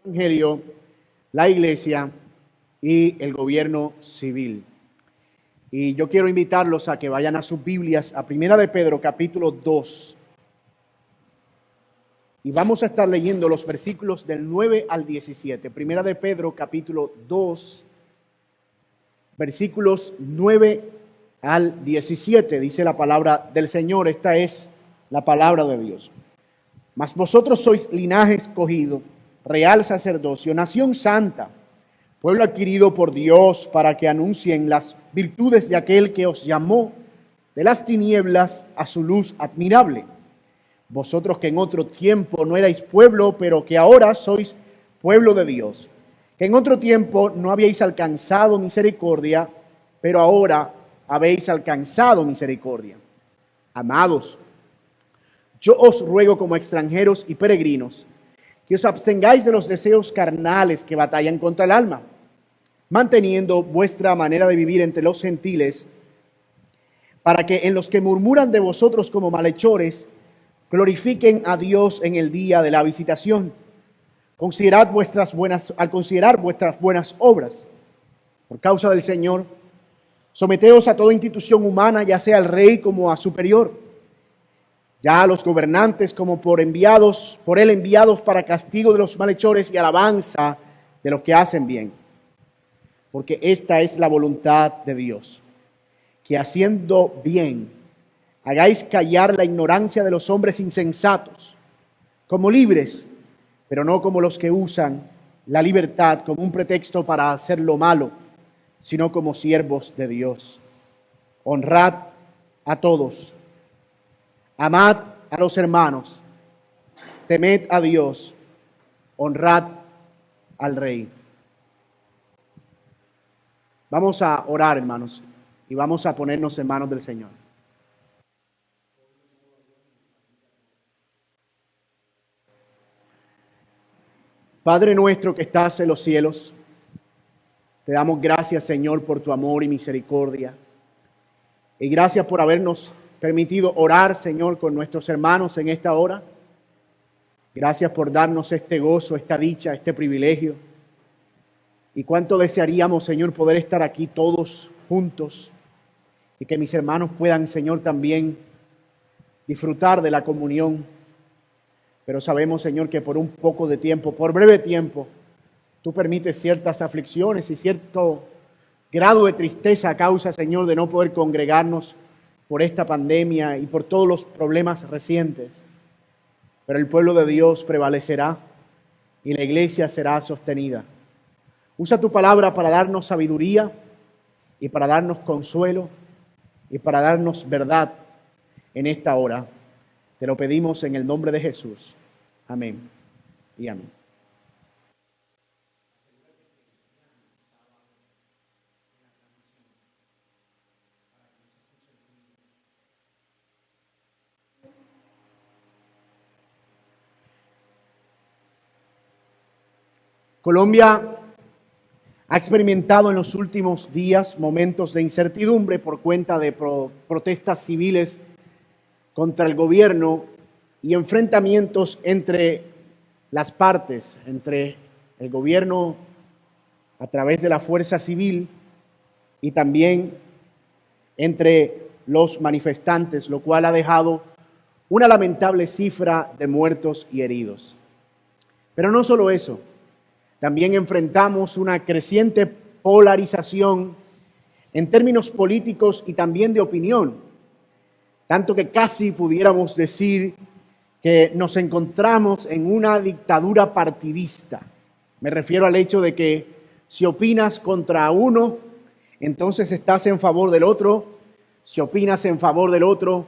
Evangelio, la iglesia y el gobierno civil. Y yo quiero invitarlos a que vayan a sus Biblias a Primera de Pedro, capítulo 2. Y vamos a estar leyendo los versículos del 9 al 17. Primera de Pedro, capítulo 2, versículos 9 al 17. Dice la palabra del Señor. Esta es la palabra de Dios. Mas vosotros sois linaje escogido, real sacerdocio, nación santa, pueblo adquirido por Dios para que anuncien las virtudes de aquel que os llamó de las tinieblas a su luz admirable. Vosotros que en otro tiempo no erais pueblo, pero que ahora sois pueblo de Dios, que en otro tiempo no habíais alcanzado misericordia, pero ahora habéis alcanzado misericordia. Amados, yo os ruego como extranjeros y peregrinos, que os abstengáis de los deseos carnales que batallan contra el alma, manteniendo vuestra manera de vivir entre los gentiles, para que en los que murmuran de vosotros como malhechores, glorifiquen a Dios en el día de la visitación. Al considerar vuestras buenas obras, por causa del Señor, someteos a toda institución humana, ya sea al rey como a superior, ya a los gobernantes como por él enviados para castigo de los malhechores y alabanza de los que hacen bien. Porque esta es la voluntad de Dios, que haciendo bien hagáis callar la ignorancia de los hombres insensatos, como libres, pero no como los que usan la libertad como un pretexto para hacer lo malo, sino como siervos de Dios. Honrad a todos. Amad a los hermanos, temed a Dios, honrad al Rey. Vamos a orar, hermanos, y vamos a ponernos en manos del Señor. Padre nuestro que estás en los cielos, te damos gracias, Señor, por tu amor y misericordia. Y gracias por habernos permitido orar, Señor, con nuestros hermanos en esta hora. Gracias por darnos este gozo, esta dicha, este privilegio. Y cuánto desearíamos, Señor, poder estar aquí todos juntos y que mis hermanos puedan, Señor, también disfrutar de la comunión. Pero sabemos, Señor, que por un poco de tiempo, por breve tiempo, tú permites ciertas aflicciones y cierto grado de tristeza a causa, Señor, de no poder congregarnos por esta pandemia y por todos los problemas recientes. Pero el pueblo de Dios prevalecerá y la iglesia será sostenida. Usa tu palabra para darnos sabiduría y para darnos consuelo y para darnos verdad en esta hora. Te lo pedimos en el nombre de Jesús. Amén y amén. Colombia ha experimentado en los últimos días momentos de incertidumbre por cuenta de protestas civiles contra el gobierno y enfrentamientos entre las partes, entre el gobierno a través de la fuerza civil y también entre los manifestantes, lo cual ha dejado una lamentable cifra de muertos y heridos. Pero no solo eso. También enfrentamos una creciente polarización en términos políticos y también de opinión, tanto que casi pudiéramos decir que nos encontramos en una dictadura partidista. Me refiero al hecho de que si opinas contra uno, entonces estás en favor del otro. Si opinas en favor del otro,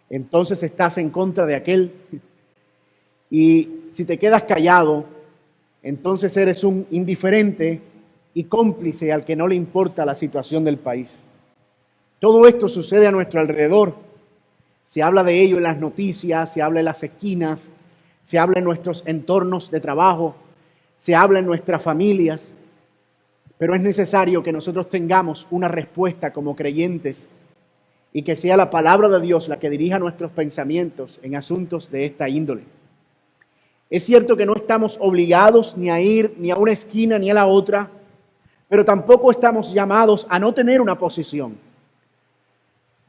entonces estás en contra de aquel. Y si te quedas callado, entonces eres un indiferente y cómplice al que no le importa la situación del país. Todo esto sucede a nuestro alrededor. Se habla de ello en las noticias, se habla en las esquinas, se habla en nuestros entornos de trabajo, se habla en nuestras familias. Pero es necesario que nosotros tengamos una respuesta como creyentes y que sea la palabra de Dios la que dirija nuestros pensamientos en asuntos de esta índole. Es cierto que no estamos obligados ni a ir ni a una esquina ni a la otra, pero tampoco estamos llamados a no tener una posición.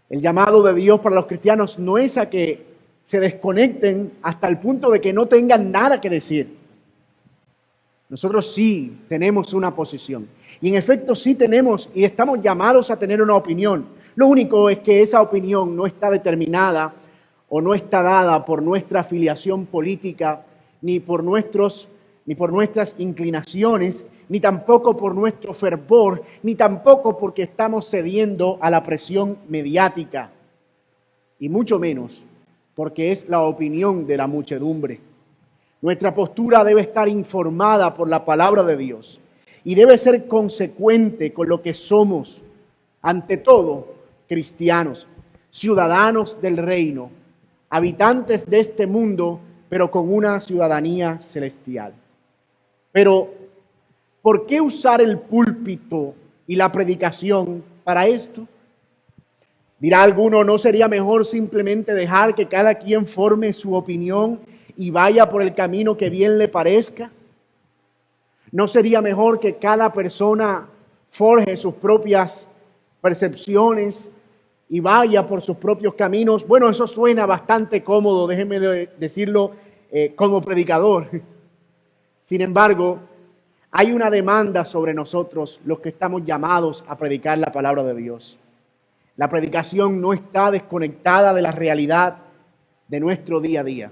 El llamado de Dios para los cristianos no es a que se desconecten hasta el punto de que no tengan nada que decir. Nosotros sí tenemos una posición. Y en efecto sí tenemos y estamos llamados a tener una opinión. Lo único es que esa opinión no está determinada o no está dada por nuestra afiliación política, ni por nuestras inclinaciones, ni tampoco por nuestro fervor, ni tampoco porque estamos cediendo a la presión mediática, y mucho menos porque es la opinión de la muchedumbre. Nuestra postura debe estar informada por la palabra de Dios y debe ser consecuente con lo que somos, ante todo, cristianos, ciudadanos del reino, habitantes de este mundo, pero con una ciudadanía celestial. Pero, ¿por qué usar el púlpito y la predicación para esto? Dirá alguno, ¿no sería mejor simplemente dejar que cada quien forme su opinión y vaya por el camino que bien le parezca? ¿No sería mejor que cada persona forje sus propias percepciones y vaya por sus propios caminos? Bueno, eso suena bastante cómodo, déjenme decirlo, como predicador. Sin embargo, hay una demanda sobre nosotros, los que estamos llamados a predicar la palabra de Dios. La predicación no está desconectada de la realidad de nuestro día a día.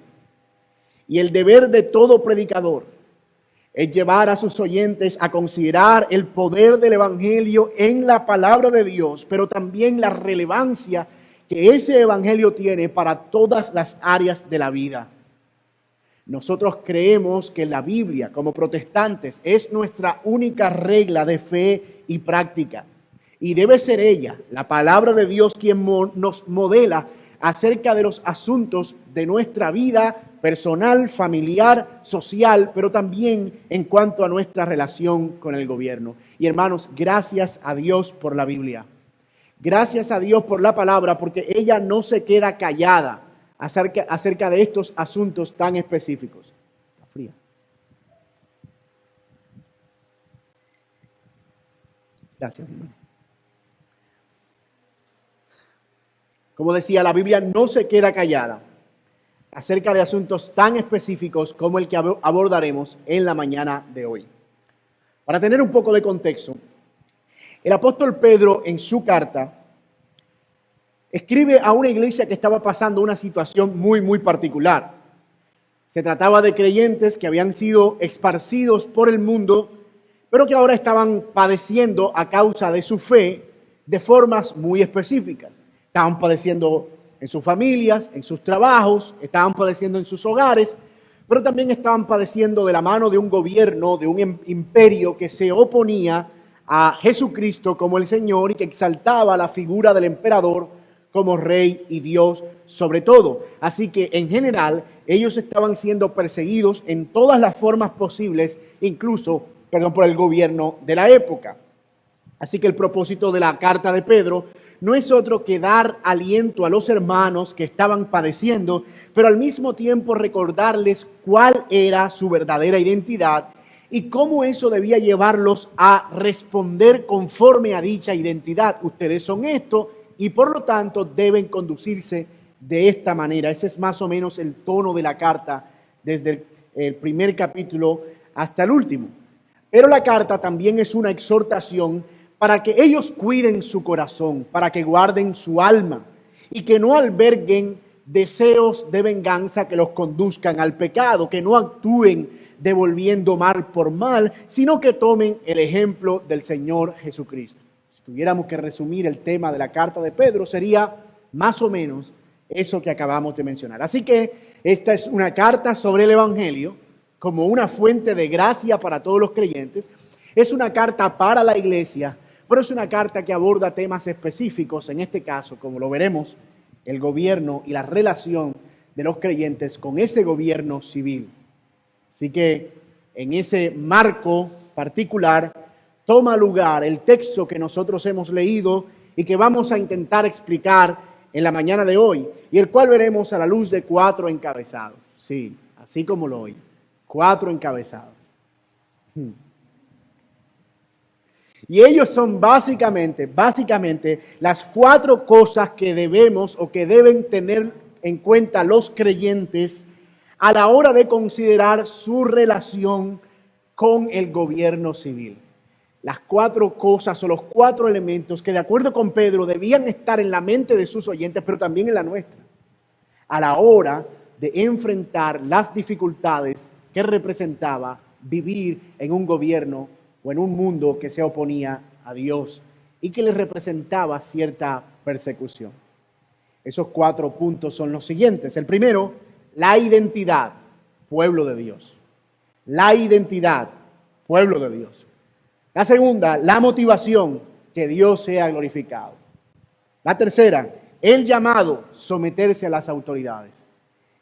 Y el deber de todo predicador es llevar a sus oyentes a considerar el poder del Evangelio en la palabra de Dios, pero también la relevancia que ese Evangelio tiene para todas las áreas de la vida. Nosotros creemos que la Biblia, como protestantes, es nuestra única regla de fe y práctica. Y debe ser ella, la palabra de Dios, quien nos modela acerca de los asuntos de nuestra vida personal, familiar, social, pero también en cuanto a nuestra relación con el gobierno. Y hermanos, gracias a Dios por la Biblia. Gracias a Dios por la palabra, porque ella no se queda callada acerca de estos asuntos tan específicos. Está fría. Gracias, hermano. Como decía, la Biblia no se queda callada acerca de asuntos tan específicos como el que abordaremos en la mañana de hoy. Para tener un poco de contexto, el apóstol Pedro en su carta escribe a una iglesia que estaba pasando una situación muy particular. Se trataba de creyentes que habían sido esparcidos por el mundo, pero que ahora estaban padeciendo a causa de su fe de formas muy específicas. Estaban padeciendo en sus familias, en sus trabajos, estaban padeciendo en sus hogares, pero también estaban padeciendo de la mano de un gobierno, de un imperio que se oponía a Jesucristo como el Señor y que exaltaba la figura del emperador como rey y Dios sobre todo. Así que en general ellos estaban siendo perseguidos en todas las formas posibles, incluso, por el gobierno de la época. Así que el propósito de la carta de Pedro no es otro que dar aliento a los hermanos que estaban padeciendo, pero al mismo tiempo recordarles cuál era su verdadera identidad y cómo eso debía llevarlos a responder conforme a dicha identidad. Ustedes son esto y por lo tanto deben conducirse de esta manera. Ese es más o menos el tono de la carta desde el primer capítulo hasta el último. Pero la carta también es una exhortación para que ellos cuiden su corazón, para que guarden su alma y que no alberguen deseos de venganza que los conduzcan al pecado, que no actúen devolviendo mal por mal, sino que tomen el ejemplo del Señor Jesucristo. Si tuviéramos que resumir el tema de la carta de Pedro, sería más o menos eso que acabamos de mencionar. Así que esta es una carta sobre el Evangelio como una fuente de gracia para todos los creyentes. Es una carta para la iglesia, pero es una carta que aborda temas específicos, en este caso, como lo veremos, el gobierno y la relación de los creyentes con ese gobierno civil. Así que en ese marco particular toma lugar el texto que nosotros hemos leído y que vamos a intentar explicar en la mañana de hoy, y el cual veremos a la luz de 4 encabezados. Sí, así como lo oí. 4 encabezados. Y ellos son básicamente las 4 cosas que debemos o que deben tener en cuenta los creyentes a la hora de considerar su relación con el gobierno civil. Las 4 cosas o los 4 elementos que de acuerdo con Pedro debían estar en la mente de sus oyentes, pero también en la nuestra, a la hora de enfrentar las dificultades que representaba vivir en un gobierno o en un mundo que se oponía a Dios y que le representaba cierta persecución. Esos 4 puntos son los siguientes. El primero, la identidad, pueblo de Dios. La identidad, pueblo de Dios. La segunda, la motivación, que Dios sea glorificado. La tercera, el llamado, someterse a las autoridades.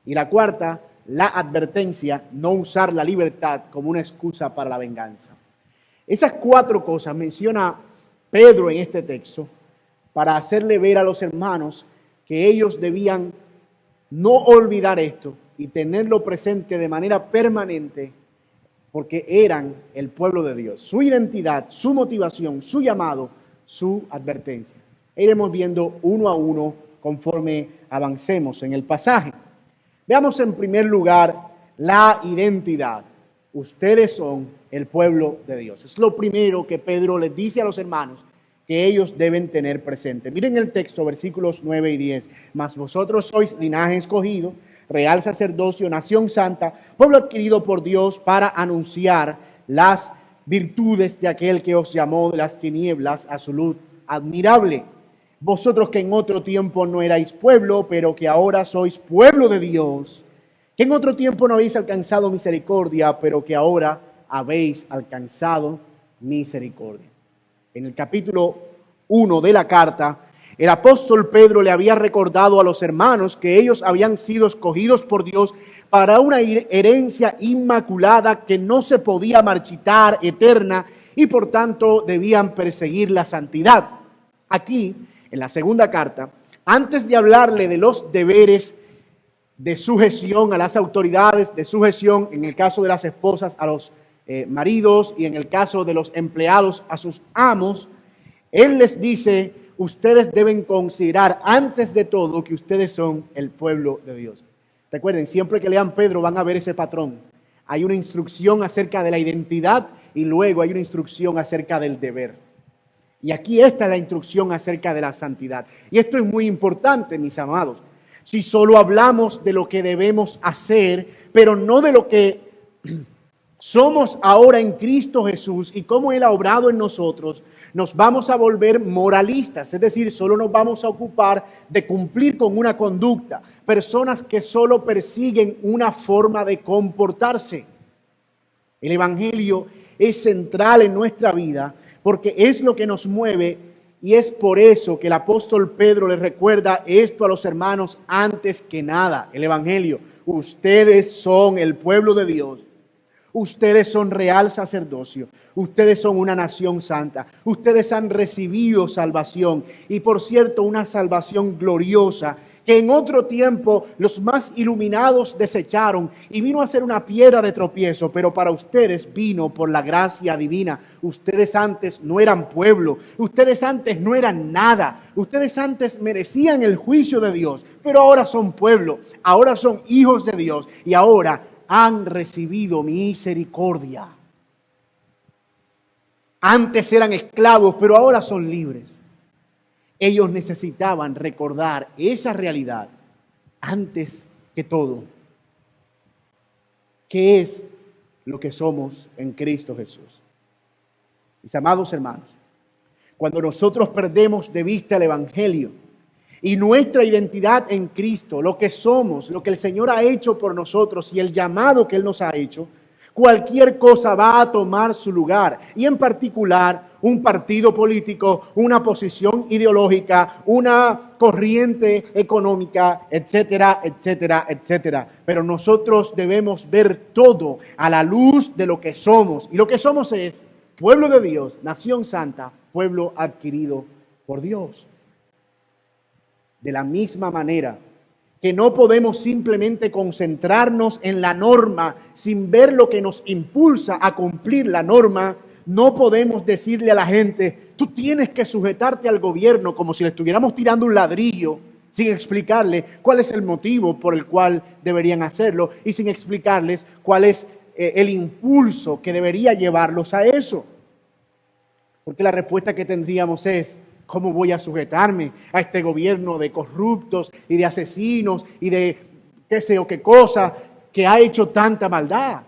Y la cuarta, la advertencia, no usar la libertad como una excusa para la venganza. Esas 4 cosas menciona Pedro en este texto para hacerle ver a los hermanos que ellos debían no olvidar esto y tenerlo presente de manera permanente porque eran el pueblo de Dios. Su identidad, su motivación, su llamado, su advertencia. Iremos viendo uno a uno conforme avancemos en el pasaje. Veamos en primer lugar la identidad. Ustedes son el pueblo de Dios. Es lo primero que Pedro les dice a los hermanos que ellos deben tener presente. Miren el texto, versículos 9 y 10. Mas vosotros sois linaje escogido, real sacerdocio, nación santa, pueblo adquirido por Dios para anunciar las virtudes de aquel que os llamó de las tinieblas a su luz admirable. Vosotros que en otro tiempo no erais pueblo, pero que ahora sois pueblo de Dios, que en otro tiempo no habéis alcanzado misericordia, pero que ahora habéis alcanzado misericordia. En el capítulo 1 de la carta, el apóstol Pedro le había recordado a los hermanos que ellos habían sido escogidos por Dios para una herencia inmaculada que no se podía marchitar, eterna, y por tanto debían perseguir la santidad. Aquí, en la segunda carta, antes de hablarle de los deberes de sujeción a las autoridades, de sujeción en el caso de las esposas a los maridos y en el caso de los empleados a sus amos, él les dice: ustedes deben considerar antes de todo que ustedes son el pueblo de Dios. Recuerden, siempre que lean Pedro van a ver ese patrón. Hay una instrucción acerca de la identidad y luego hay una instrucción acerca del deber. Y aquí esta es la instrucción acerca de la santidad. Y esto es muy importante, mis amados. Si solo hablamos de lo que debemos hacer, pero no de lo que somos ahora en Cristo Jesús y cómo Él ha obrado en nosotros, nos vamos a volver moralistas. Es decir, solo nos vamos a ocupar de cumplir con una conducta. Personas que solo persiguen una forma de comportarse. El Evangelio es central en nuestra vida porque es lo que nos mueve. Y es por eso que el apóstol Pedro les recuerda esto a los hermanos antes que nada. El Evangelio: ustedes son el pueblo de Dios. Ustedes son real sacerdocio. Ustedes son una nación santa. Ustedes han recibido salvación. Y por cierto, una salvación gloriosa que en otro tiempo los más iluminados desecharon y vino a ser una piedra de tropiezo, pero para ustedes vino por la gracia divina. Ustedes antes no eran pueblo, ustedes antes no eran nada, ustedes antes merecían el juicio de Dios, pero ahora son pueblo, ahora son hijos de Dios y ahora han recibido misericordia. Antes eran esclavos, pero ahora son libres. Ellos necesitaban recordar esa realidad antes que todo. ¿Qué es lo que somos en Cristo Jesús? Mis amados hermanos, cuando nosotros perdemos de vista el Evangelio y nuestra identidad en Cristo, lo que somos, lo que el Señor ha hecho por nosotros y el llamado que Él nos ha hecho, cualquier cosa va a tomar su lugar. Y en particular, un partido político, una posición ideológica, una corriente económica, etcétera, etcétera, etcétera. Pero nosotros debemos ver todo a la luz de lo que somos. Y lo que somos es pueblo de Dios, nación santa, pueblo adquirido por Dios. De la misma manera que no podemos simplemente concentrarnos en la norma sin ver lo que nos impulsa a cumplir la norma. No podemos decirle a la gente, tú tienes que sujetarte al gobierno como si le estuviéramos tirando un ladrillo, sin explicarle cuál es el motivo por el cual deberían hacerlo y sin explicarles cuál es el impulso que debería llevarlos a eso. Porque la respuesta que tendríamos es, ¿cómo voy a sujetarme a este gobierno de corruptos y de asesinos y de qué sé yo qué cosa que ha hecho tanta maldad?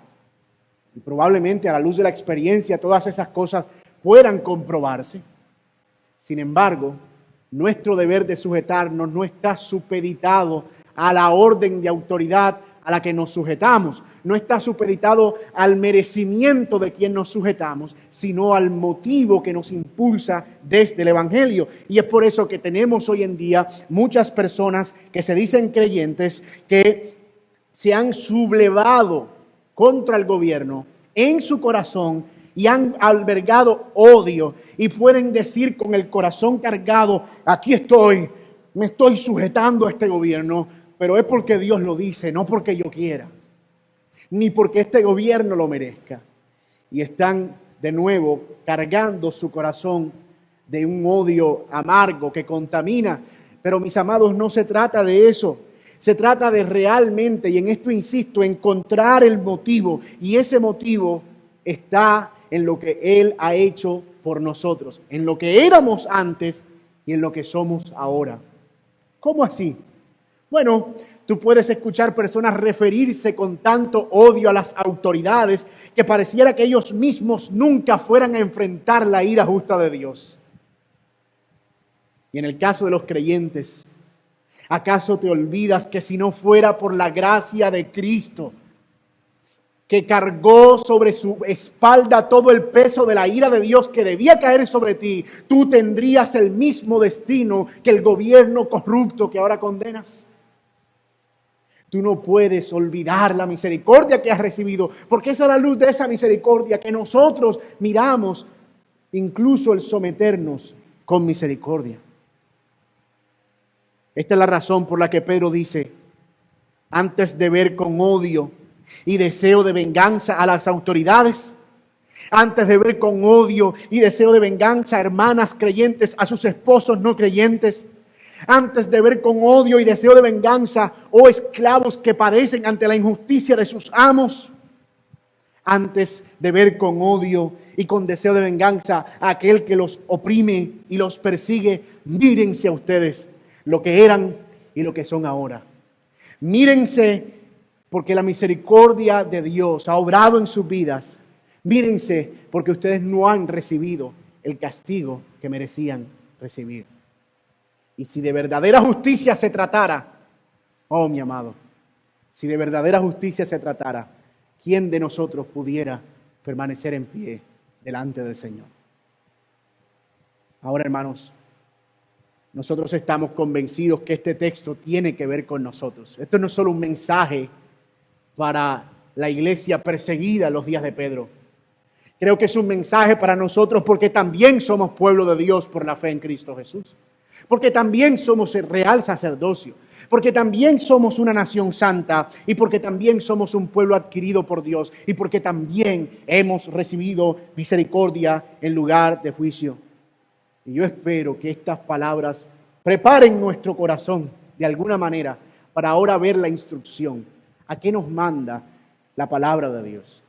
Y probablemente a la luz de la experiencia todas esas cosas puedan comprobarse. Sin embargo, nuestro deber de sujetarnos no está supeditado a la orden de autoridad a la que nos sujetamos. No está supeditado al merecimiento de quien nos sujetamos, sino al motivo que nos impulsa desde el Evangelio. Y es por eso que tenemos hoy en día muchas personas que se dicen creyentes que se han sublevado contra el gobierno en su corazón y han albergado odio y pueden decir con el corazón cargado, aquí estoy, me estoy sujetando a este gobierno, pero es porque Dios lo dice, no porque yo quiera, ni porque este gobierno lo merezca. Y están de nuevo cargando su corazón de un odio amargo que contamina. Pero mis amados, no se trata de eso. Se trata de realmente, y en esto insisto, encontrar el motivo. Y ese motivo está en lo que Él ha hecho por nosotros, en lo que éramos antes y en lo que somos ahora. ¿Cómo así? Bueno, tú puedes escuchar personas referirse con tanto odio a las autoridades que pareciera que ellos mismos nunca fueran a enfrentar la ira justa de Dios. Y en el caso de los creyentes, ¿acaso te olvidas que si no fuera por la gracia de Cristo, que cargó sobre su espalda todo el peso de la ira de Dios que debía caer sobre ti, tú tendrías el mismo destino que el gobierno corrupto que ahora condenas? Tú no puedes olvidar la misericordia que has recibido, porque es a la luz de esa misericordia que nosotros miramos incluso el someternos con misericordia. Esta es la razón por la que Pedro dice, antes de ver con odio y deseo de venganza a las autoridades, antes de ver con odio y deseo de venganza a hermanas creyentes, a sus esposos no creyentes, antes de ver con odio y deseo de venganza a esclavos que padecen ante la injusticia de sus amos, antes de ver con odio y con deseo de venganza a aquel que los oprime y los persigue, mírense a ustedes lo que eran y lo que son ahora. Mírense porque la misericordia de Dios ha obrado en sus vidas. Mírense porque ustedes no han recibido el castigo que merecían recibir. Y si de verdadera justicia se tratara, oh mi amado, si de verdadera justicia se tratara, ¿quién de nosotros pudiera permanecer en pie delante del Señor? Ahora, hermanos, nosotros estamos convencidos que este texto tiene que ver con nosotros. Esto no es solo un mensaje para la iglesia perseguida en los días de Pedro. Creo que es un mensaje para nosotros porque también somos pueblo de Dios por la fe en Cristo Jesús. Porque también somos el real sacerdocio, porque también somos una nación santa y porque también somos un pueblo adquirido por Dios y porque también hemos recibido misericordia en lugar de juicio. Y yo espero que estas palabras preparen nuestro corazón de alguna manera para ahora ver la instrucción. ¿A qué nos manda la palabra de Dios?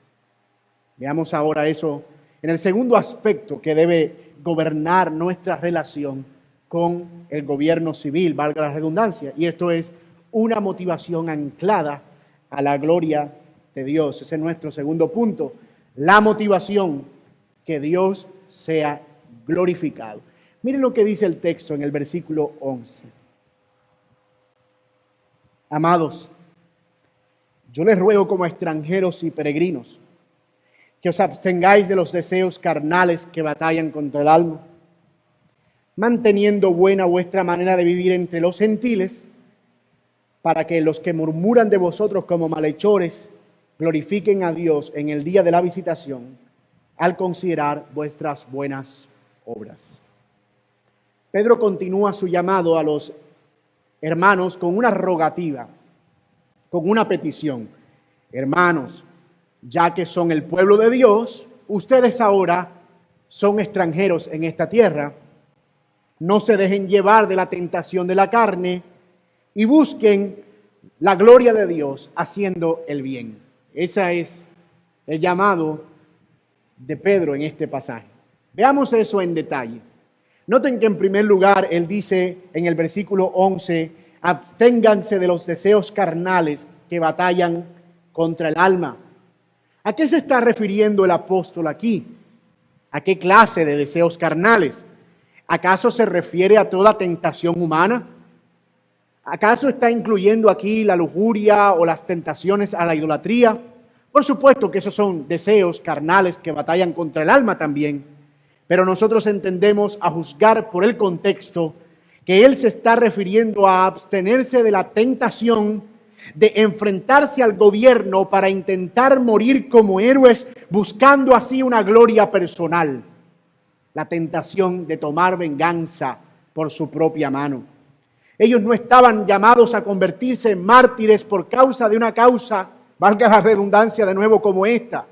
Veamos ahora eso en el segundo aspecto que debe gobernar nuestra relación con el gobierno civil, valga la redundancia, y esto es una motivación anclada a la gloria de Dios. Ese es nuestro segundo punto, la motivación que Dios sea glorificado. Miren lo que dice el texto en el versículo 11. Amados, yo les ruego como extranjeros y peregrinos que os abstengáis de los deseos carnales que batallan contra el alma, manteniendo buena vuestra manera de vivir entre los gentiles, para que los que murmuran de vosotros como malhechores glorifiquen a Dios en el día de la visitación, al considerar vuestras buenas obras. Pedro continúa su llamado a los hermanos, con una rogativa, con una petición. Hermanos, ya que son el pueblo de Dios, ustedes ahora son extranjeros en esta tierra. No se dejen llevar de la tentación de la carne y busquen la gloria de Dios haciendo el bien. Ese es el llamado de Pedro en este pasaje. Veamos eso en detalle. Noten que en primer lugar él dice en el versículo 11, absténganse de los deseos carnales que batallan contra el alma. ¿A qué se está refiriendo el apóstol aquí? ¿A qué clase de deseos carnales? ¿Acaso se refiere a toda tentación humana? ¿Acaso está incluyendo aquí la lujuria o las tentaciones a la idolatría? Por supuesto que esos son deseos carnales que batallan contra el alma también, pero nosotros entendemos, a juzgar por el contexto, que él se está refiriendo a abstenerse de la tentación de enfrentarse al gobierno para intentar morir como héroes, buscando así una gloria personal. La tentación de tomar venganza por su propia mano. Ellos no estaban llamados a convertirse en mártires por causa de una causa, valga la redundancia de nuevo, como esta.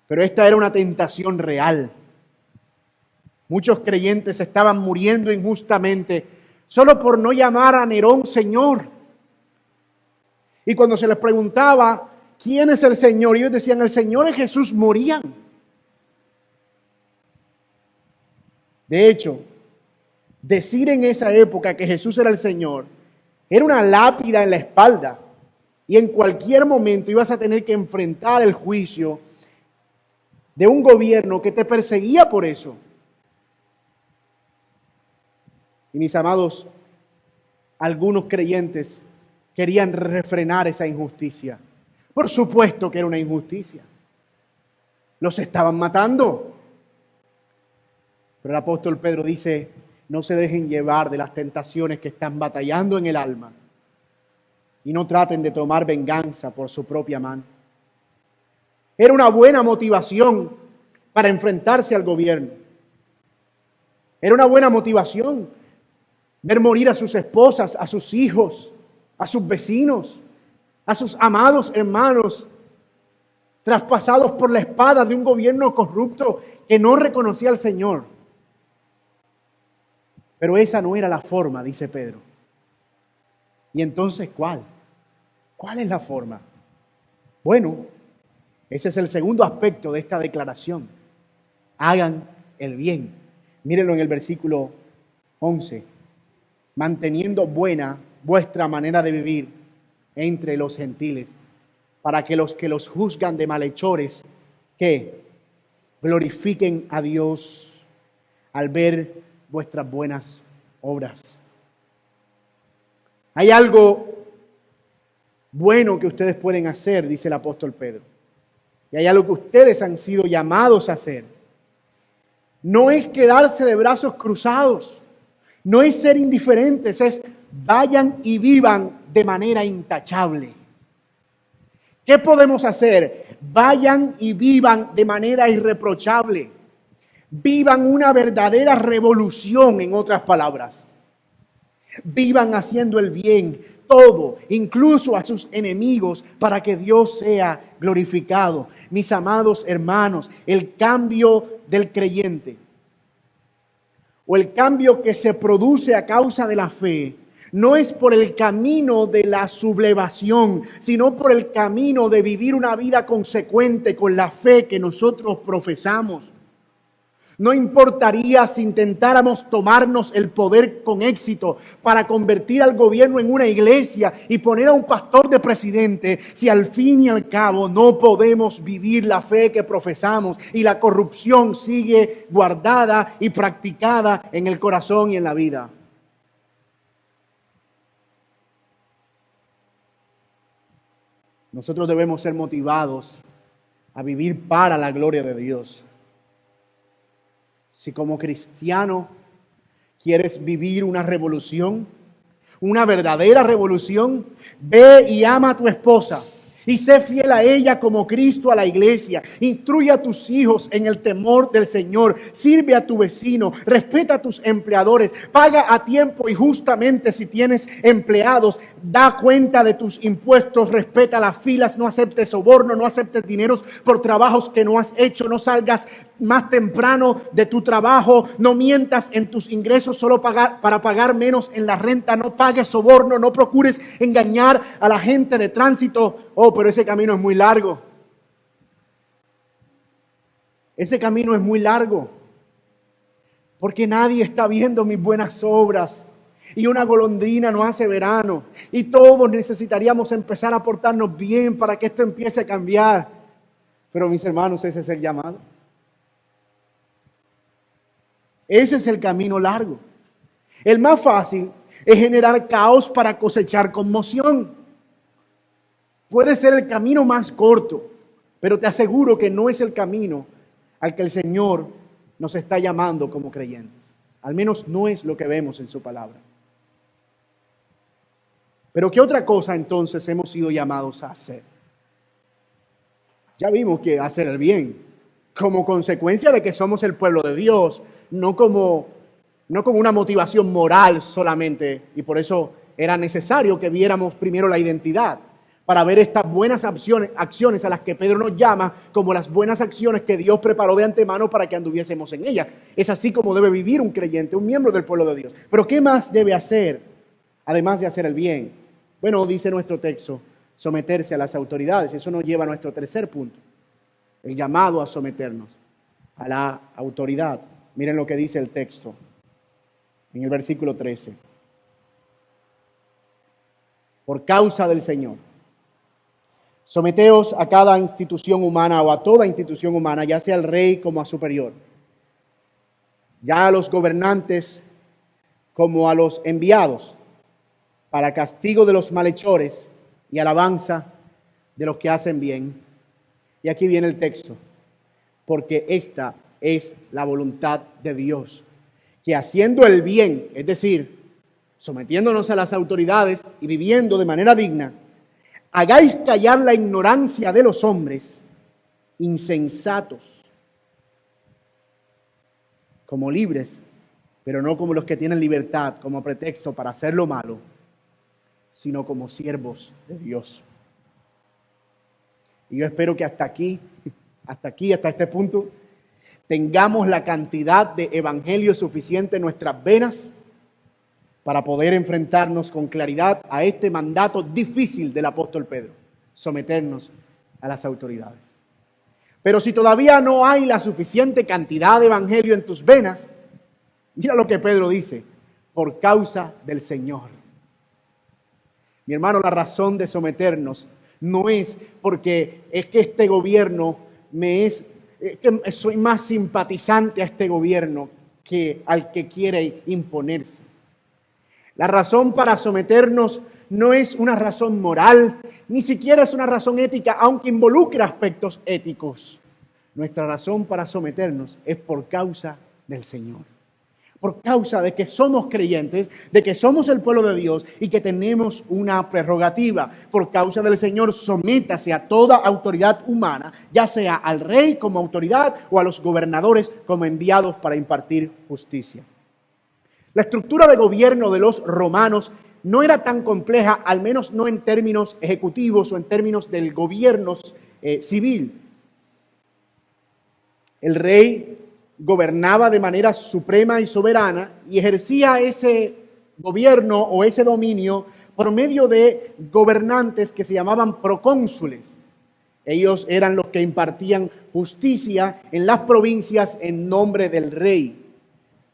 Pero esta era una tentación real. Muchos creyentes estaban muriendo injustamente solo por no llamar a Nerón Señor. Y cuando se les preguntaba, ¿quién es el Señor? Ellos decían, el Señor es Jesús, morían. De hecho, decir en esa época que Jesús era el Señor era una lápida en la espalda. Y en cualquier momento ibas a tener que enfrentar el juicio de un gobierno que te perseguía por eso. Y mis amados, algunos creyentes querían refrenar esa injusticia. Por supuesto que era una injusticia. Los estaban matando. Pero el apóstol Pedro dice, no se dejen llevar de las tentaciones que están batallando en el alma. Y no traten de tomar venganza por su propia mano. Era una buena motivación para enfrentarse al gobierno. Era una buena motivación ver morir a sus esposas, a sus hijos, a sus vecinos, a sus amados hermanos, traspasados por la espada de un gobierno corrupto que no reconocía al Señor. Pero esa no era la forma, dice Pedro. ¿Y entonces cuál? ¿Cuál es la forma? Bueno, ese es el segundo aspecto de esta declaración. Hagan el bien. Mírenlo en el versículo 11. Manteniendo buena vuestra manera de vivir entre los gentiles, para que los juzgan de malhechores, que glorifiquen a Dios al ver vuestras buenas obras. Hay algo bueno que ustedes pueden hacer, dice el apóstol Pedro. Y hay algo que ustedes han sido llamados a hacer. No es quedarse de brazos cruzados. No es ser indiferentes, es vayan y vivan de manera intachable. ¿Qué podemos hacer? Vayan y vivan de manera irreprochable. Vivan una verdadera revolución, en otras palabras. Vivan haciendo el bien, todo, incluso a sus enemigos, para que Dios sea glorificado. Mis amados hermanos, el cambio del creyente, o el cambio que se produce a causa de la fe, no es por el camino de la sublevación, sino por el camino de vivir una vida consecuente con la fe que nosotros profesamos. No importaría si intentáramos tomarnos el poder con éxito para convertir al gobierno en una iglesia y poner a un pastor de presidente, si al fin y al cabo no podemos vivir la fe que profesamos y la corrupción sigue guardada y practicada en el corazón y en la vida. Nosotros debemos ser motivados a vivir para la gloria de Dios. Si como cristiano quieres vivir una revolución, una verdadera revolución, ve y ama a tu esposa Y sé fiel a ella como Cristo a la iglesia. Instruye a tus hijos en el temor del Señor. Sirve a tu vecino. Respeta a tus empleadores. Paga a tiempo y justamente si tienes empleados. Da cuenta de tus impuestos. Respeta las filas. No aceptes soborno. No aceptes dineros por trabajos que no has hecho. No salgas más temprano de tu trabajo. No mientas en tus ingresos solo para pagar menos en la renta. No pagues soborno. No procures engañar a la gente de tránsito. Oh, pero ese camino es muy largo. Ese camino es muy largo. Porque nadie está viendo mis buenas obras. Y una golondrina no hace verano. Y todos necesitaríamos empezar a portarnos bien para que esto empiece a cambiar. Pero mis hermanos, ese es el llamado. Ese es el camino largo. El más fácil es generar caos para cosechar conmoción. Puede ser el camino más corto, pero te aseguro que no es el camino al que el Señor nos está llamando como creyentes. Al menos no es lo que vemos en su palabra. Pero ¿qué otra cosa entonces hemos sido llamados a hacer? Ya vimos que hacer el bien, como consecuencia de que somos el pueblo de Dios, no como una motivación moral solamente, y por eso era necesario que viéramos primero la identidad, para ver estas buenas acciones a las que Pedro nos llama como las buenas acciones que Dios preparó de antemano para que anduviésemos en ellas. Es así como debe vivir un creyente, un miembro del pueblo de Dios. Pero ¿qué más debe hacer, además de hacer el bien? Bueno, dice nuestro texto, someterse a las autoridades. Eso nos lleva a nuestro tercer punto, el llamado a someternos a la autoridad. Miren lo que dice el texto en el versículo 13. Por causa del Señor, someteos a cada institución humana o a toda institución humana, ya sea al rey como a superior, ya a los gobernantes como a los enviados, para castigo de los malhechores y alabanza de los que hacen bien. Y aquí viene el texto, porque esta es la voluntad de Dios, que haciendo el bien, es decir, sometiéndonos a las autoridades y viviendo de manera digna, hagáis callar la ignorancia de los hombres insensatos, como libres, pero no como los que tienen libertad como pretexto para hacer lo malo, sino como siervos de Dios. Y yo espero que hasta este punto, tengamos la cantidad de evangelio suficiente en nuestras venas para poder enfrentarnos con claridad a este mandato difícil del apóstol Pedro, someternos a las autoridades. Pero si todavía no hay la suficiente cantidad de evangelio en tus venas, mira lo que Pedro dice, por causa del Señor. Mi hermano, la razón de someternos no es porque es que este gobierno es que soy más simpatizante a este gobierno que al que quiere imponerse. La razón para someternos no es una razón moral, ni siquiera es una razón ética, aunque involucre aspectos éticos. Nuestra razón para someternos es por causa del Señor. Por causa de que somos creyentes, de que somos el pueblo de Dios y que tenemos una prerrogativa. Por causa del Señor, sométase a toda autoridad humana, ya sea al rey como autoridad o a los gobernadores como enviados para impartir justicia. La estructura de gobierno de los romanos no era tan compleja, al menos no en términos ejecutivos o en términos del gobierno civil. El rey gobernaba de manera suprema y soberana y ejercía ese gobierno o ese dominio por medio de gobernantes que se llamaban procónsules. Ellos eran los que impartían justicia en las provincias en nombre del rey.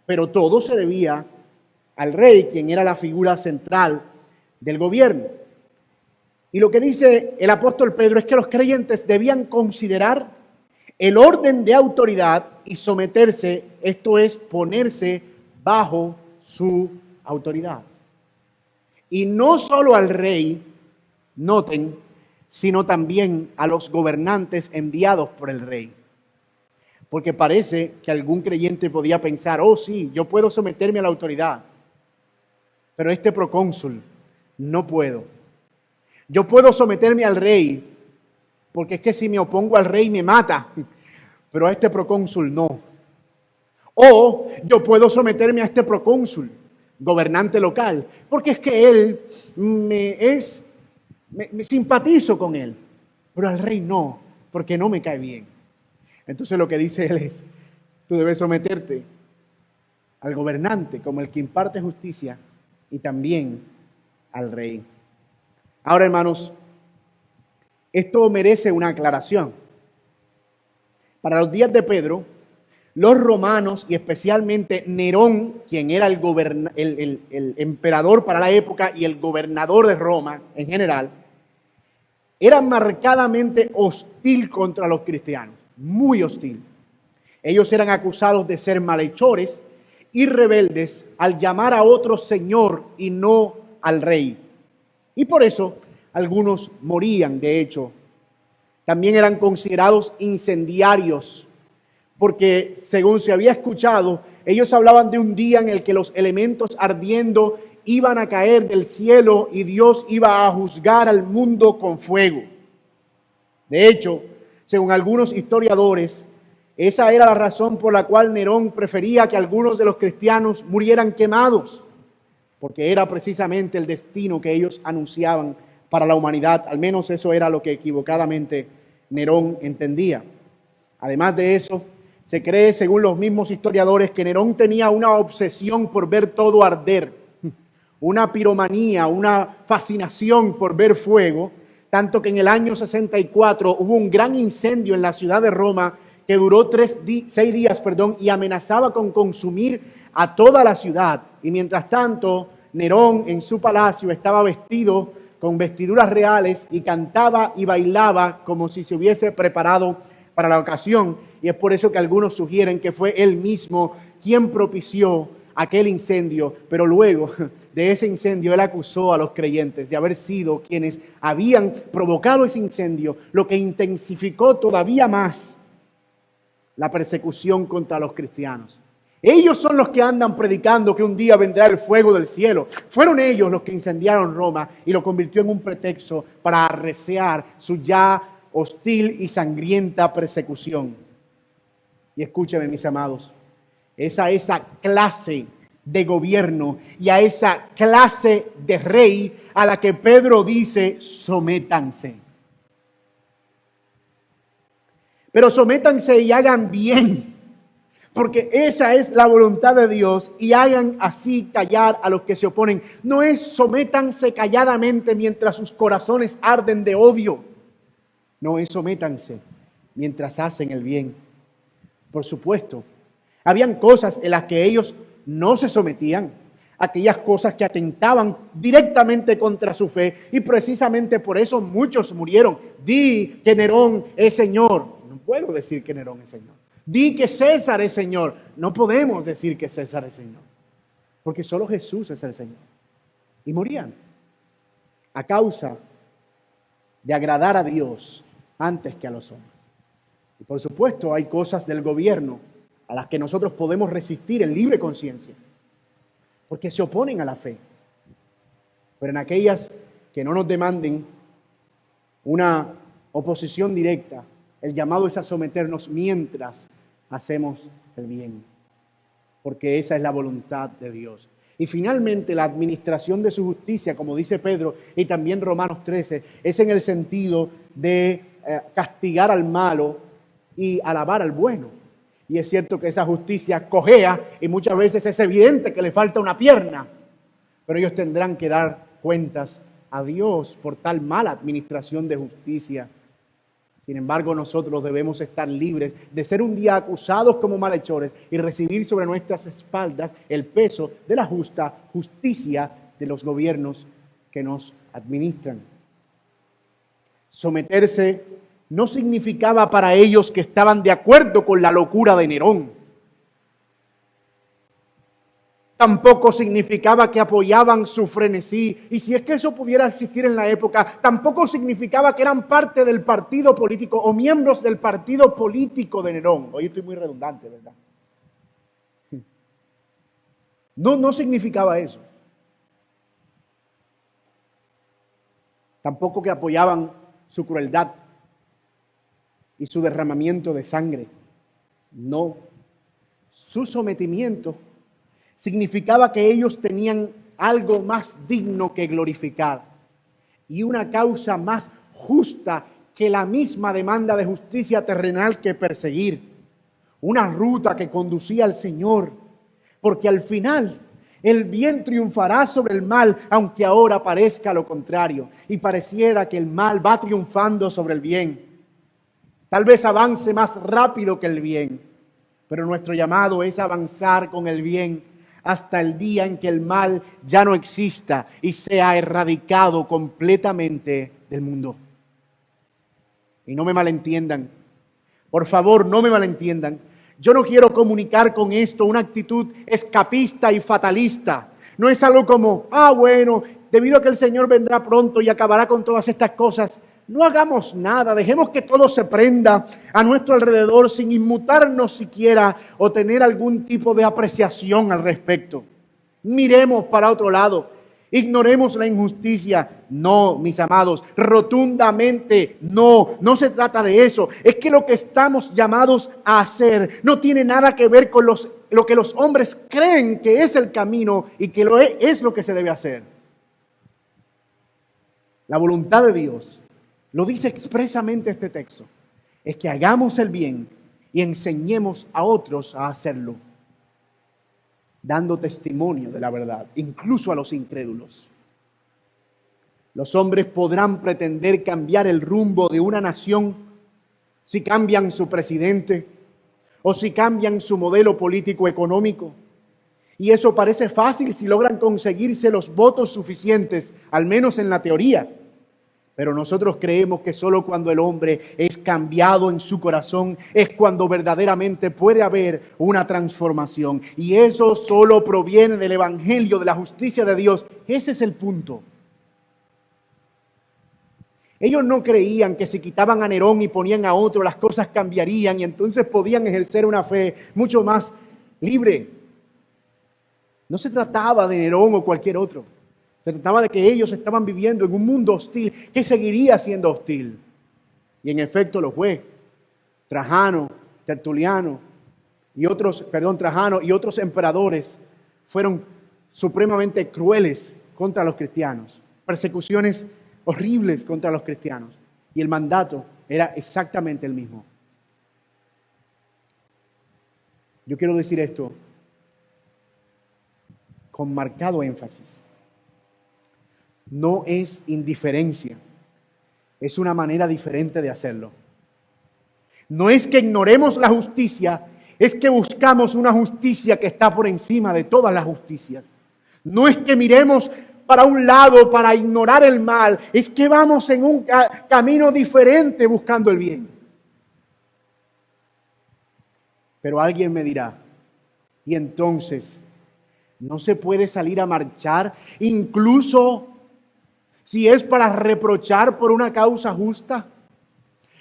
Pero todo se debía al rey, quien era la figura central del gobierno. Y lo que dice el apóstol Pedro es que los creyentes debían considerar el orden de autoridad y someterse, esto es, ponerse bajo su autoridad. Y no solo al rey, noten, sino también a los gobernantes enviados por el rey. Porque parece que algún creyente podía pensar, oh sí, yo puedo someterme a la autoridad, pero este procónsul no puedo. Yo puedo someterme al rey, porque es que si me opongo al rey me mata, pero a este procónsul no. O yo puedo someterme a este procónsul, gobernante local, porque es que él me simpatizo con él, pero al rey no, porque no me cae bien. Entonces lo que dice él es, tú debes someterte al gobernante como el que imparte justicia y también al rey. Ahora, hermanos, esto merece una aclaración. Para los días de Pedro, los romanos y especialmente Nerón, quien era el emperador para la época y el gobernador de Roma en general, era marcadamente hostil contra los cristianos, muy hostil. Ellos eran acusados de ser malhechores y rebeldes al llamar a otro señor y no al rey. Y por eso algunos morían, de hecho. También eran considerados incendiarios, porque según se había escuchado, ellos hablaban de un día en el que los elementos ardiendo iban a caer del cielo y Dios iba a juzgar al mundo con fuego. De hecho, según algunos historiadores, esa era la razón por la cual Nerón prefería que algunos de los cristianos murieran quemados, porque era precisamente el destino que ellos anunciaban para la humanidad. Al menos eso era lo que equivocadamente Nerón entendía. Además de eso, se cree, según los mismos historiadores, que Nerón tenía una obsesión por ver todo arder, una piromanía, una fascinación por ver fuego, tanto que en el año 64 hubo un gran incendio en la ciudad de Roma que duró 6 días y amenazaba con consumir a toda la ciudad. Y mientras tanto, Nerón en su palacio estaba vestido con vestiduras reales y cantaba y bailaba como si se hubiese preparado para la ocasión. Y es por eso que algunos sugieren que fue él mismo quien propició aquel incendio, pero luego de ese incendio él acusó a los creyentes de haber sido quienes habían provocado ese incendio, lo que intensificó todavía más la persecución contra los cristianos. Ellos son los que andan predicando que un día vendrá el fuego del cielo. Fueron ellos los que incendiaron Roma y lo convirtió en un pretexto para arreciar su ya hostil y sangrienta persecución. Y escúcheme, mis amados, es a esa clase de gobierno y a esa clase de rey a la que Pedro dice: sométanse. Pero sométanse y hagan bien, porque esa es la voluntad de Dios, y hagan así callar a los que se oponen. No es sométanse calladamente mientras sus corazones arden de odio. No es sométanse mientras hacen el bien. Por supuesto, habían cosas en las que ellos no se sometían, aquellas cosas que atentaban directamente contra su fe, y precisamente por eso muchos murieron. Di que Nerón es Señor. No puedo decir que Nerón es Señor. Di que César es Señor. No podemos decir que César es Señor, porque solo Jesús es el Señor. Y morían a causa de agradar a Dios antes que a los hombres. Y por supuesto hay cosas del gobierno a las que nosotros podemos resistir en libre conciencia, porque se oponen a la fe. Pero en aquellas que no nos demanden una oposición directa, el llamado es a someternos mientras hacemos el bien, porque esa es la voluntad de Dios. Y finalmente la administración de su justicia, como dice Pedro y también Romanos 13, es en el sentido de castigar al malo y alabar al bueno. Y es cierto que esa justicia cojea y muchas veces es evidente que le falta una pierna, pero ellos tendrán que dar cuentas a Dios por tal mala administración de justicia. Sin embargo, nosotros debemos estar libres de ser un día acusados como malhechores y recibir sobre nuestras espaldas el peso de la justicia de los gobiernos que nos administran. Someterse no significaba para ellos que estaban de acuerdo con la locura de Nerón. Tampoco significaba que apoyaban su frenesí. Y si es que eso pudiera existir en la época, tampoco significaba que eran parte del partido político o miembros del partido político de Nerón. Hoy estoy muy redundante, ¿verdad? No significaba eso. Tampoco que apoyaban su crueldad y su derramamiento de sangre. No, su sometimiento significaba que ellos tenían algo más digno que glorificar y una causa más justa que la misma demanda de justicia terrenal que perseguir. Una ruta que conducía al Señor, porque al final el bien triunfará sobre el mal, aunque ahora parezca lo contrario y pareciera que el mal va triunfando sobre el bien. Tal vez avance más rápido que el bien, pero nuestro llamado es avanzar con el bien hasta el día en que el mal ya no exista y sea erradicado completamente del mundo. Y no me malentiendan, por favor, no me malentiendan. Yo no quiero comunicar con esto una actitud escapista y fatalista. No es algo como, bueno, debido a que el Señor vendrá pronto y acabará con todas estas cosas, no hagamos nada, dejemos que todo se prenda a nuestro alrededor sin inmutarnos siquiera o tener algún tipo de apreciación al respecto. Miremos para otro lado, ignoremos la injusticia. No, mis amados, rotundamente no se trata de eso. Es que lo que estamos llamados a hacer no tiene nada que ver con lo que los hombres creen que es el camino y que es lo que se debe hacer. La voluntad de Dios, lo dice expresamente este texto, es que hagamos el bien y enseñemos a otros a hacerlo, dando testimonio de la verdad, incluso a los incrédulos. Los hombres podrán pretender cambiar el rumbo de una nación si cambian su presidente o si cambian su modelo político-económico. Y eso parece fácil si logran conseguirse los votos suficientes, al menos en la teoría. Pero nosotros creemos que solo cuando el hombre es cambiado en su corazón es cuando verdaderamente puede haber una transformación. Y eso solo proviene del Evangelio, de la justicia de Dios. Ese es el punto. Ellos no creían que si quitaban a Nerón y ponían a otro, las cosas cambiarían y entonces podían ejercer una fe mucho más libre. No se trataba de Nerón o cualquier otro. Se trataba de que ellos estaban viviendo en un mundo hostil que seguiría siendo hostil. Y en efecto lo fue. Trajano y otros emperadores fueron supremamente crueles contra los cristianos. Persecuciones horribles contra los cristianos. Y el mandato era exactamente el mismo. Yo quiero decir esto con marcado énfasis. No es indiferencia, es una manera diferente de hacerlo. No es que ignoremos la justicia, es que buscamos una justicia que está por encima de todas las justicias. No es que miremos para un lado para ignorar el mal, es que vamos en un camino diferente buscando el bien. Pero alguien me dirá, y entonces, ¿no se puede salir a marchar incluso si es para reprochar por una causa justa?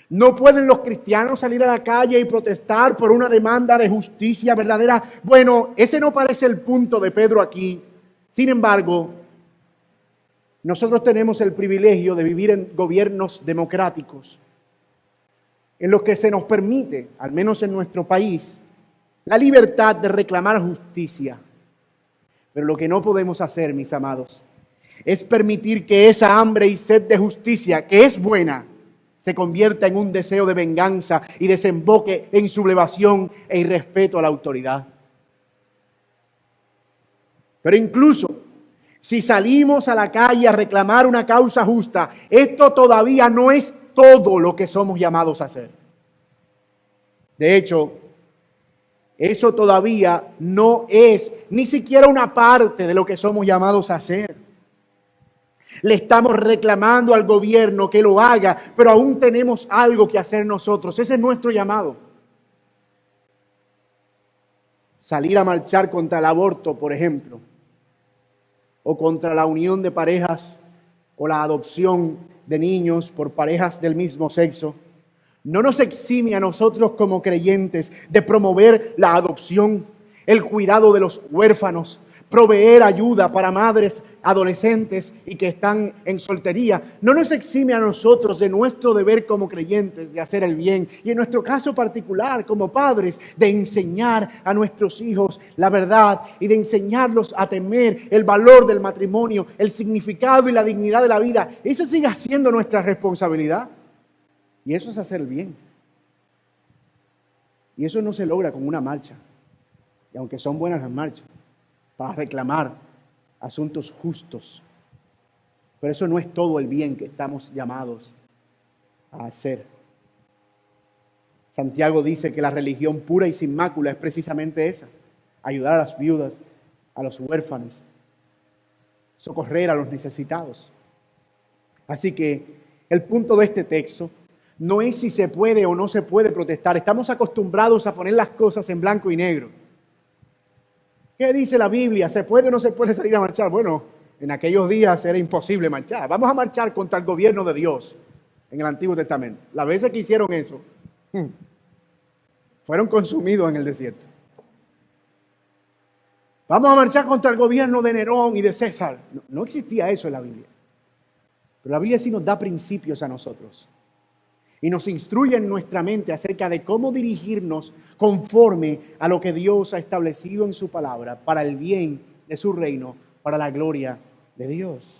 ¿No pueden los cristianos salir a la calle y protestar por una demanda de justicia verdadera? Bueno, ese no parece el punto de Pedro aquí. Sin embargo, nosotros tenemos el privilegio de vivir en gobiernos democráticos, en los que se nos permite, al menos en nuestro país, la libertad de reclamar justicia. Pero lo que no podemos hacer, mis amados, es permitir que esa hambre y sed de justicia, que es buena, se convierta en un deseo de venganza y desemboque en sublevación e irrespeto a la autoridad. Pero incluso si salimos a la calle a reclamar una causa justa, esto todavía no es todo lo que somos llamados a hacer. De hecho, eso todavía no es ni siquiera una parte de lo que somos llamados a hacer. Le estamos reclamando al gobierno que lo haga, pero aún tenemos algo que hacer nosotros. Ese es nuestro llamado. Salir a marchar contra el aborto, por ejemplo, o contra la unión de parejas o la adopción de niños por parejas del mismo sexo, no nos exime a nosotros como creyentes de promover la adopción, el cuidado de los huérfanos, proveer ayuda para madres, adolescentes y que están en soltería, no nos exime a nosotros de nuestro deber como creyentes de hacer el bien y en nuestro caso particular como padres de enseñar a nuestros hijos la verdad y de enseñarlos a temer el valor del matrimonio, el significado y la dignidad de la vida. Esa sigue siendo nuestra responsabilidad y eso es hacer el bien. Y eso no se logra con una marcha, y aunque son buenas las marchas, para reclamar asuntos justos. Pero eso no es todo el bien que estamos llamados a hacer. Santiago dice que la religión pura y sin mácula es precisamente esa: ayudar a las viudas, a los huérfanos, socorrer a los necesitados. Así que el punto de este texto no es si se puede o no se puede protestar. Estamos acostumbrados a poner las cosas en blanco y negro. ¿Qué dice la Biblia? ¿Se puede o no se puede salir a marchar? Bueno, en aquellos días era imposible marchar. Vamos a marchar contra el gobierno de Dios en el Antiguo Testamento. Las veces que hicieron eso, fueron consumidos en el desierto. Vamos a marchar contra el gobierno de Nerón y de César. No existía eso en la Biblia. Pero la Biblia sí nos da principios a nosotros. Y nos instruye en nuestra mente acerca de cómo dirigirnos conforme a lo que Dios ha establecido en su palabra para el bien de su reino, para la gloria de Dios.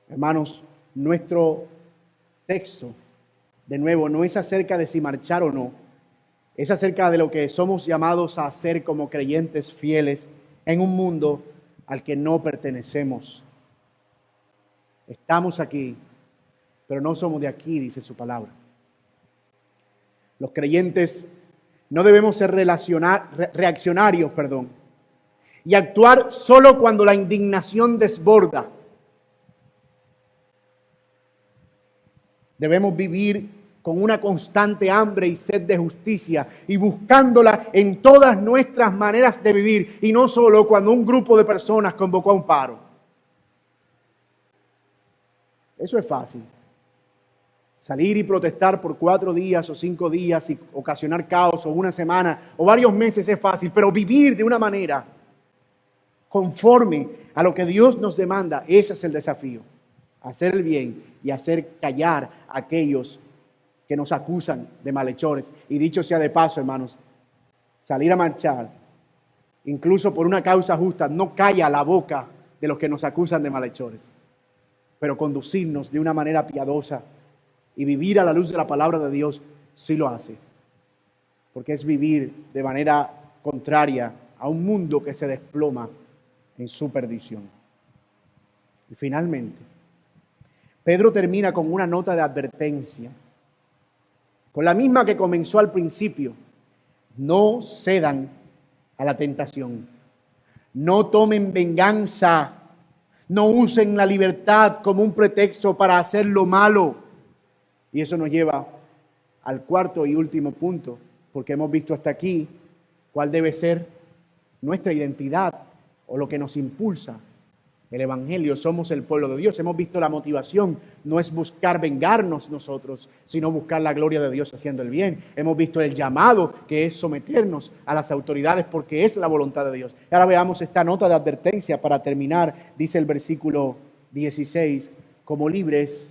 Hermanos, nuestro texto, de nuevo, no es acerca de si marchar o no. Es acerca de lo que somos llamados a hacer como creyentes fieles en un mundo al que no pertenecemos. Estamos aquí, pero no somos de aquí, dice su palabra. Los creyentes no debemos ser reaccionarios, y actuar solo cuando la indignación desborda. Debemos vivir con una constante hambre y sed de justicia y buscándola en todas nuestras maneras de vivir y no solo cuando un grupo de personas convocó a un paro. Eso es fácil. Salir y protestar por 4 días o 5 días y ocasionar caos o una semana o varios meses es fácil, pero vivir de una manera conforme a lo que Dios nos demanda, ese es el desafío. Hacer el bien y hacer callar a aquellos que nos acusan de malhechores. Y dicho sea de paso, hermanos, salir a marchar, incluso por una causa justa, no calla la boca de los que nos acusan de malhechores. Pero conducirnos de una manera piadosa y vivir a la luz de la palabra de Dios, sí lo hace. Porque es vivir de manera contraria a un mundo que se desploma en su perdición. Y finalmente, Pedro termina con una nota de advertencia, con la misma que comenzó al principio. No cedan a la tentación. No tomen venganza. No usen la libertad como un pretexto para hacer lo malo. Y eso nos lleva al cuarto y último punto, porque hemos visto hasta aquí cuál debe ser nuestra identidad o lo que nos impulsa. El Evangelio, somos el pueblo de Dios. Hemos visto la motivación, no es buscar vengarnos nosotros, sino buscar la gloria de Dios haciendo el bien. Hemos visto el llamado, que es someternos a las autoridades porque es la voluntad de Dios. Y ahora veamos esta nota de advertencia para terminar. Dice el versículo 16, como libres,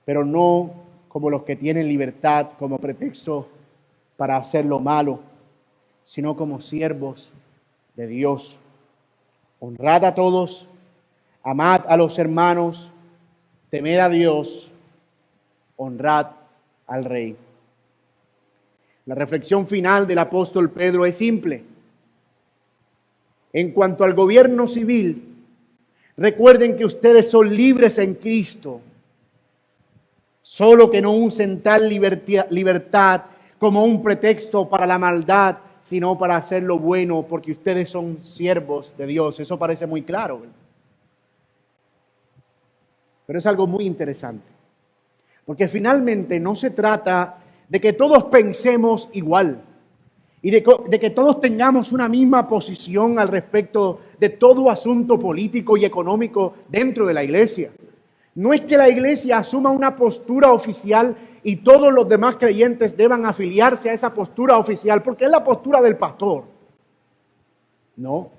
pero no como los que tienen libertad como pretexto para hacer lo malo, sino como siervos de Dios. Honrad a todos, amad a los hermanos, temed a Dios, honrad al Rey. La reflexión final del apóstol Pedro es simple. En cuanto al gobierno civil, recuerden que ustedes son libres en Cristo, solo que no usen tal libertad como un pretexto para la maldad, sino para hacer lo bueno, porque ustedes son siervos de Dios. Eso parece muy claro, ¿verdad? Pero es algo muy interesante, porque finalmente no se trata de que todos pensemos igual y de que todos tengamos una misma posición al respecto de todo asunto político y económico dentro de la iglesia. No es que la iglesia asuma una postura oficial y todos los demás creyentes deban afiliarse a esa postura oficial, porque es la postura del pastor. No,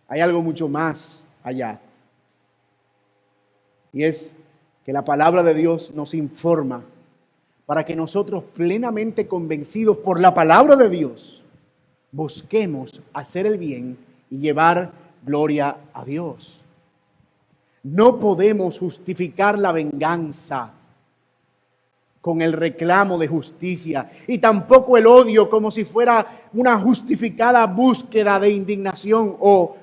hay algo mucho más allá. Y es que la palabra de Dios nos informa para que nosotros, plenamente convencidos por la palabra de Dios, busquemos hacer el bien y llevar gloria a Dios. No podemos justificar la venganza con el reclamo de justicia y tampoco el odio como si fuera una justificada búsqueda de indignación o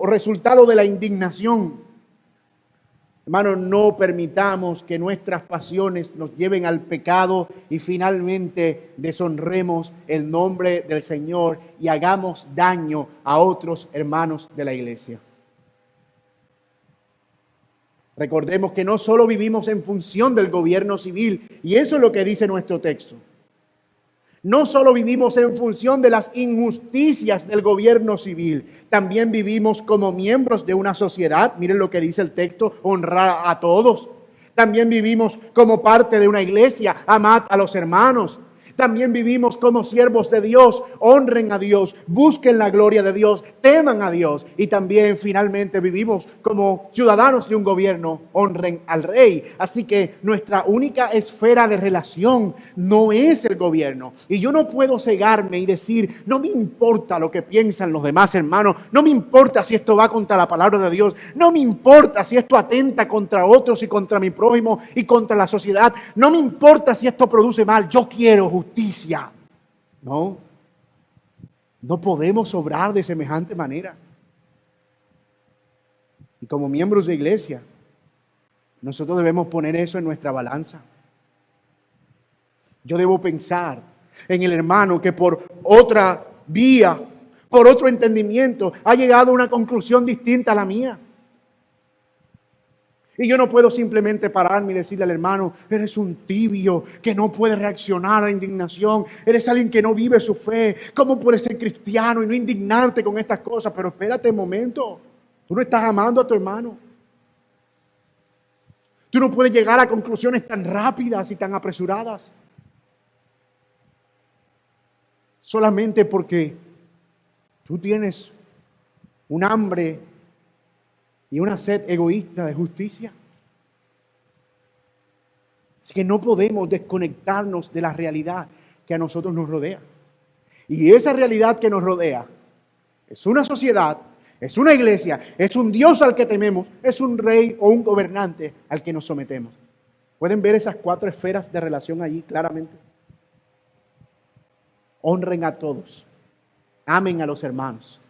resultado de la indignación. Hermanos, no permitamos que nuestras pasiones nos lleven al pecado y finalmente deshonremos el nombre del Señor y hagamos daño a otros hermanos de la iglesia. Recordemos que no solo vivimos en función del gobierno civil, y eso es lo que dice nuestro texto. No solo vivimos en función de las injusticias del gobierno civil, también vivimos como miembros de una sociedad. Miren lo que dice el texto: honrar a todos. También vivimos como parte de una iglesia, amad a los hermanos. También vivimos como siervos de Dios, honren a Dios, busquen la gloria de Dios, teman a Dios. Y también finalmente vivimos como ciudadanos de un gobierno, honren al rey. Así que nuestra única esfera de relación no es el gobierno. Y yo no puedo cegarme y decir, no me importa lo que piensan los demás hermanos, no me importa si esto va contra la palabra de Dios, no me importa si esto atenta contra otros y contra mi prójimo y contra la sociedad, no me importa si esto produce mal, yo quiero justicia. No podemos obrar de semejante manera. Y como miembros de iglesia, nosotros debemos poner eso en nuestra balanza. Yo debo pensar en el hermano que por otra vía, por otro entendimiento, ha llegado a una conclusión distinta a la mía. Y yo no puedo simplemente pararme y decirle al hermano, eres un tibio que no puede reaccionar a la indignación, eres alguien que no vive su fe, ¿cómo puedes ser cristiano y no indignarte con estas cosas? Pero espérate un momento, tú no estás amando a tu hermano. Tú no puedes llegar a conclusiones tan rápidas y tan apresuradas. Solamente porque tú tienes un hambre y una sed egoísta de justicia. Así que no podemos desconectarnos de la realidad que a nosotros nos rodea. Y esa realidad que nos rodea es una sociedad, es una iglesia, es un Dios al que tememos, es un rey o un gobernante al que nos sometemos. ¿Pueden ver esas 4 esferas de relación allí claramente? Honren a todos, amen a los hermanos,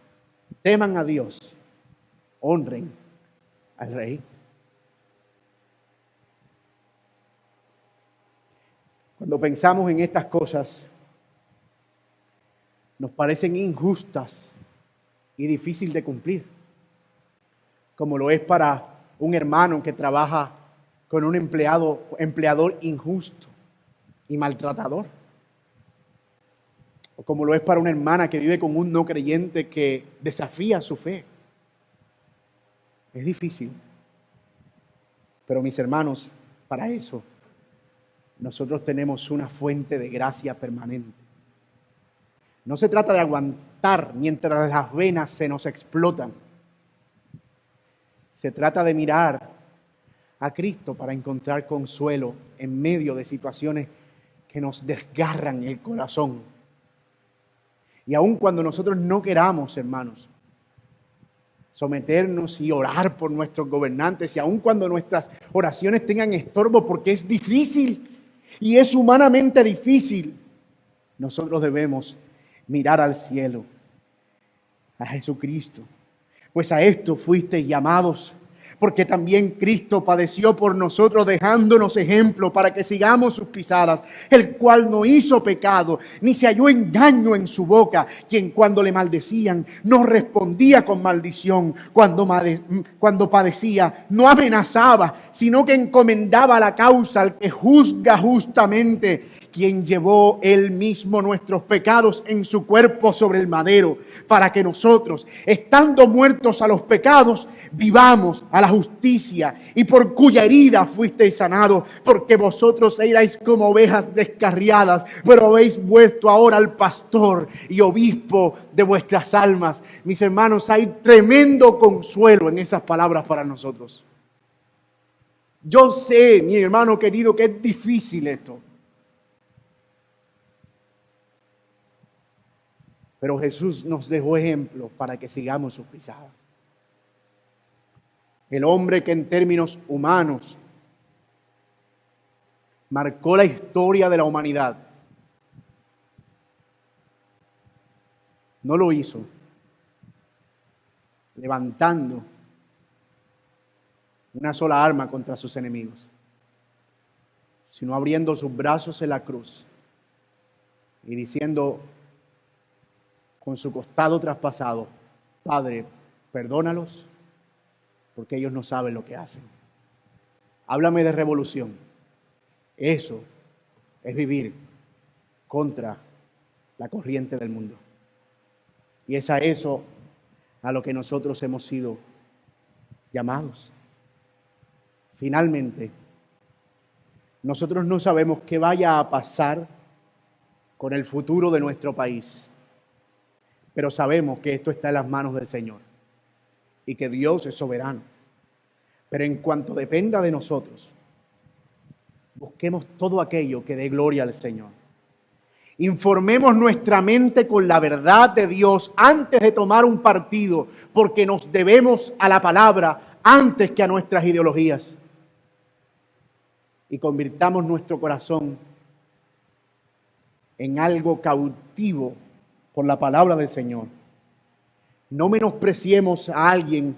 teman a Dios, honren al rey. Cuando pensamos en estas cosas, nos parecen injustas y difíciles de cumplir, como lo es para un hermano que trabaja con un empleador injusto y maltratador, o como lo es para una hermana que vive con un no creyente que desafía su fe. Es difícil, pero mis hermanos, para eso nosotros tenemos una fuente de gracia permanente. No se trata de aguantar mientras las venas se nos explotan. Se trata de mirar a Cristo para encontrar consuelo en medio de situaciones que nos desgarran el corazón. Y aun cuando nosotros no queramos, hermanos, someternos y orar por nuestros gobernantes, y aun cuando nuestras oraciones tengan estorbo, porque es difícil y es humanamente difícil, nosotros debemos mirar al cielo, a Jesucristo, pues a esto fuisteis llamados, porque también Cristo padeció por nosotros, dejándonos ejemplo para que sigamos sus pisadas, el cual no hizo pecado, ni se halló engaño en su boca, quien cuando le maldecían no respondía con maldición, cuando padecía no amenazaba, sino que encomendaba la causa al que juzga justamente, quien llevó Él mismo nuestros pecados en su cuerpo sobre el madero, para que nosotros, estando muertos a los pecados, vivamos a la justicia, y por cuya herida fuisteis sanados, porque vosotros erais como ovejas descarriadas, pero habéis vuelto ahora al pastor y obispo de vuestras almas. Mis hermanos, hay tremendo consuelo en esas palabras para nosotros. Yo sé, mi hermano querido, que es difícil esto. Pero Jesús nos dejó ejemplos para que sigamos sus pisadas. El hombre que en términos humanos marcó la historia de la humanidad, no lo hizo levantando una sola arma contra sus enemigos, sino abriendo sus brazos en la cruz y diciendo con su costado traspasado: Padre, perdónalos, porque ellos no saben lo que hacen. Háblame de revolución. Eso es vivir contra la corriente del mundo. Y es a eso a lo que nosotros hemos sido llamados. Finalmente, nosotros no sabemos qué vaya a pasar con el futuro de nuestro país, pero sabemos que esto está en las manos del Señor y que Dios es soberano. Pero en cuanto dependa de nosotros, busquemos todo aquello que dé gloria al Señor. Informemos nuestra mente con la verdad de Dios antes de tomar un partido, porque nos debemos a la palabra antes que a nuestras ideologías. Y convirtamos nuestro corazón en algo cautivo por la palabra del Señor. No menospreciemos a alguien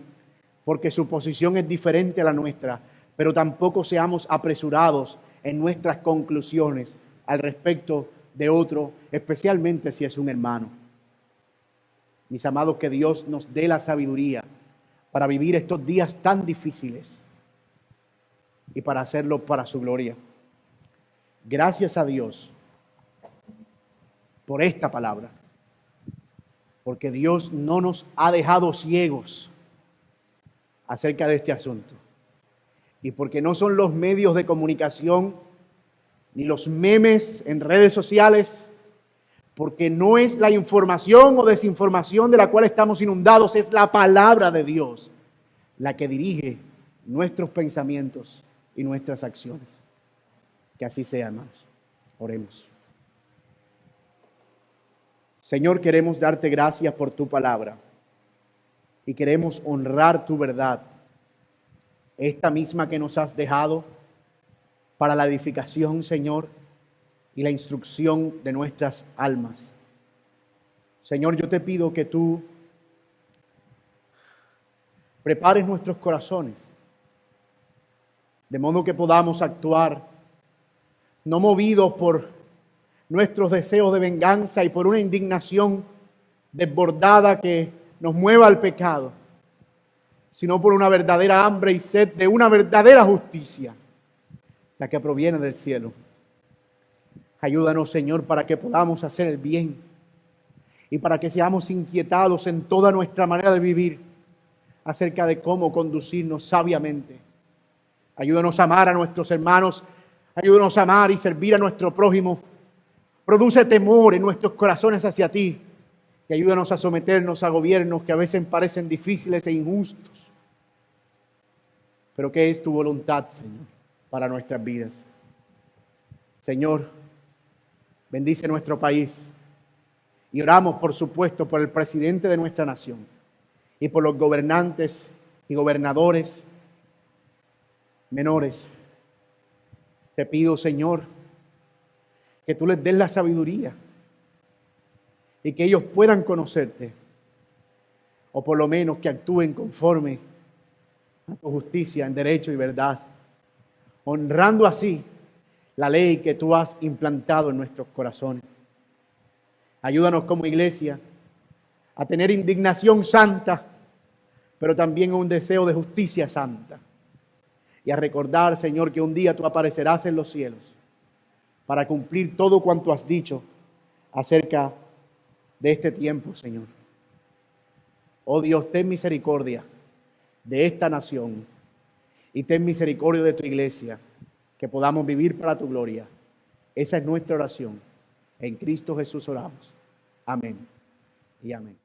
porque su posición es diferente a la nuestra, pero tampoco seamos apresurados en nuestras conclusiones al respecto de otro, especialmente si es un hermano. Mis amados, que Dios nos dé la sabiduría para vivir estos días tan difíciles y para hacerlo para su gloria. Gracias a Dios por esta palabra, porque Dios no nos ha dejado ciegos acerca de este asunto, y porque no son los medios de comunicación ni los memes en redes sociales, porque no es la información o desinformación de la cual estamos inundados, es la palabra de Dios la que dirige nuestros pensamientos y nuestras acciones. Que así sea, hermanos. Oremos. Señor, queremos darte gracias por tu palabra y queremos honrar tu verdad, esta misma que nos has dejado para la edificación, Señor, y la instrucción de nuestras almas. Señor, yo te pido que tú prepares nuestros corazones, de modo que podamos actuar, no movidos por nuestros deseos de venganza y por una indignación desbordada que nos mueva al pecado, sino por una verdadera hambre y sed de una verdadera justicia, la que proviene del cielo. Ayúdanos, Señor, para que podamos hacer el bien y para que seamos inquietados en toda nuestra manera de vivir acerca de cómo conducirnos sabiamente. Ayúdanos a amar a nuestros hermanos, ayúdanos a amar y servir a nuestro prójimo. Produce temor en nuestros corazones hacia ti y ayúdanos a someternos a gobiernos que a veces parecen difíciles e injustos, pero que es tu voluntad, Señor, para nuestras vidas. Señor, bendice nuestro país y oramos, por supuesto, por el presidente de nuestra nación y por los gobernantes y gobernadores menores. Te pido, Señor, que tú les des la sabiduría y que ellos puedan conocerte, o por lo menos que actúen conforme a tu justicia en derecho y verdad, honrando así la ley que tú has implantado en nuestros corazones. Ayúdanos como iglesia a tener indignación santa, pero también un deseo de justicia santa. Y a recordar, Señor, que un día tú aparecerás en los cielos para cumplir todo cuanto has dicho acerca de este tiempo, Señor. Oh Dios, ten misericordia de esta nación y ten misericordia de tu iglesia, que podamos vivir para tu gloria. Esa es nuestra oración. En Cristo Jesús oramos. Amén y amén.